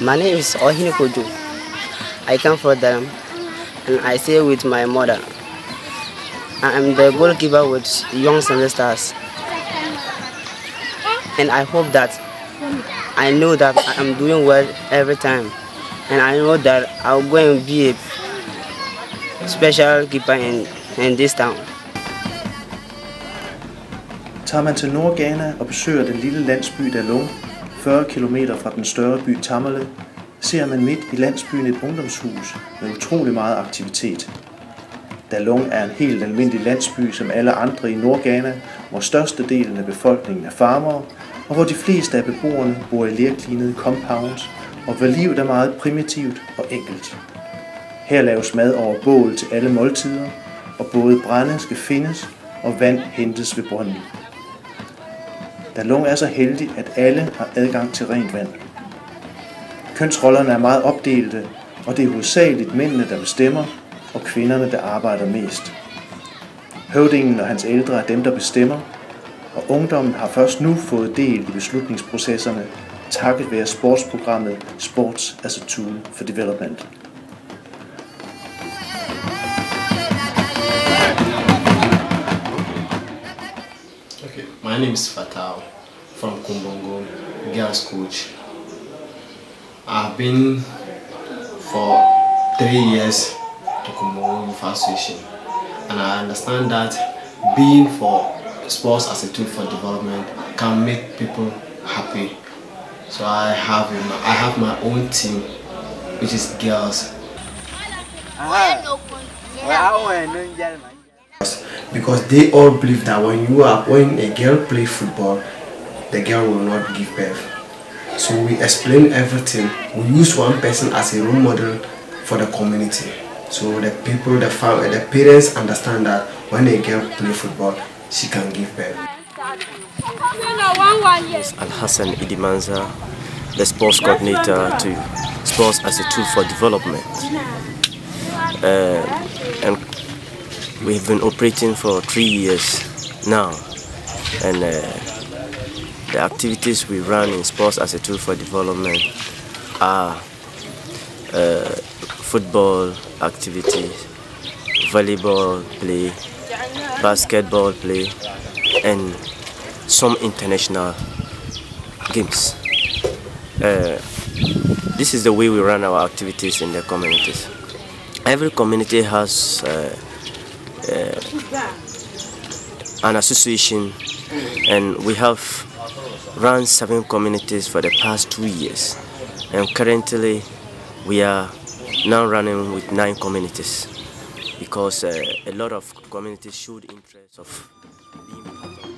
My name is Ohine Kojo. I come from Daram and I stay with my mother. I am the goalkeeper with Young Stars. And I hope that I know that I am doing well every time. And I know that I'll go and be a special keeper in this town. Tager man til Nordghana og besøger den lille landsby Dalung, 40 km fra den større by Tamale, ser man midt i landsbyen et ungdomshus med utrolig meget aktivitet. Dalung er en helt almindelig landsby som alle andre i Nordghana, hvor størstedelen af befolkningen er farmere, og hvor de fleste af beboerne bor i lerklinede compounds, og hvor livet er meget primitivt og enkelt. Her laves mad over bål til alle måltider, og både brænde skal findes, og vand hentes ved brønden. Dalung er så heldig, at alle har adgang til rent vand. Kønsrollerne er meget opdelte, og det er hovedsageligt mændene, der bestemmer, og kvinderne, der arbejder mest. Høvdingen og hans ældre er dem, der bestemmer, og ungdommen har først nu fået del i beslutningsprocesserne, takket være sportsprogrammet Sports as a Tool for Development. Okay, my name is Fatao from Kumbongo, girls coach. I've been for 3 years to Kumbongo Youth Association, and I understand that being for sports as a tool for development can make people happy. So I have my own team, which is girls. Because they all believe that when a girl plays football, the girl will not give birth. So we explain everything. We use one person as a role model for the community. So the people, the parents understand that when a girl plays football, she can give birth. Al-Hassan Idimanza, the sports coordinator to Sports as a Tool for Development. And we've been operating for 3 years now, and the activities we run in Sports as a Tool for Development are football activities, volleyball play, basketball play, and some international games. This is the way we run our activities in the communities. Every community has an association, and we have run 7 communities for the past 2 years, and currently we are now running with 9 communities because a lot of communities showed interest of being part of this.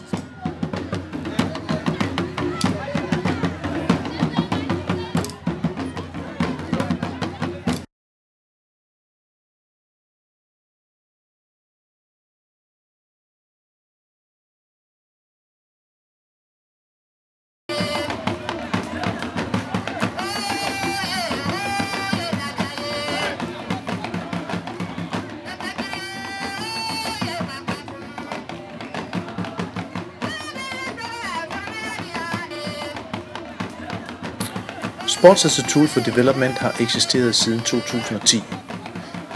Sports as a Tool for Development har eksisteret siden 2010.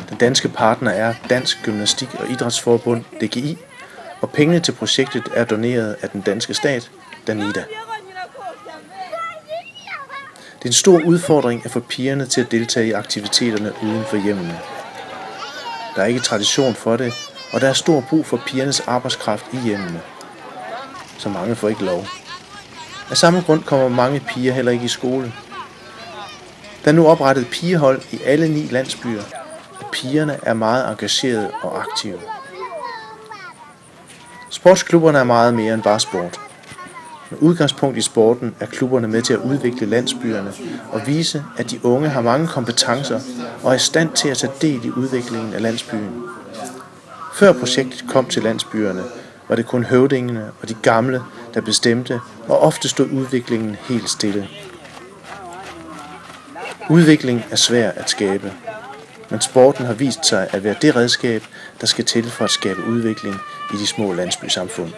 Den danske partner er Dansk Gymnastik- og Idrætsforbund, DGI, og pengene til projektet er doneret af den danske stat, Danida. Det er en stor udfordring at få pigerne til at deltage i aktiviteterne uden for hjemmene. Der er ikke tradition for det, og der er stor brug for pigernes arbejdskraft i hjemmene. Så mange får ikke lov. Af samme grund kommer mange piger heller ikke i skole. Der er nu oprettet pigehold i alle 9 landsbyer, og pigerne er meget engagerede og aktive. Sportsklubberne er meget mere end bare sport. Med udgangspunkt i sporten er klubberne med til at udvikle landsbyerne og vise, at de unge har mange kompetencer og er i stand til at tage del i udviklingen af landsbyen. Før projektet kom til landsbyerne, var det kun høvdingene og de gamle, der bestemte, og ofte stod udviklingen helt stille. Udvikling er svær at skabe, men sporten har vist sig at være det redskab, der skal til for at skabe udvikling i de små landsbysamfund.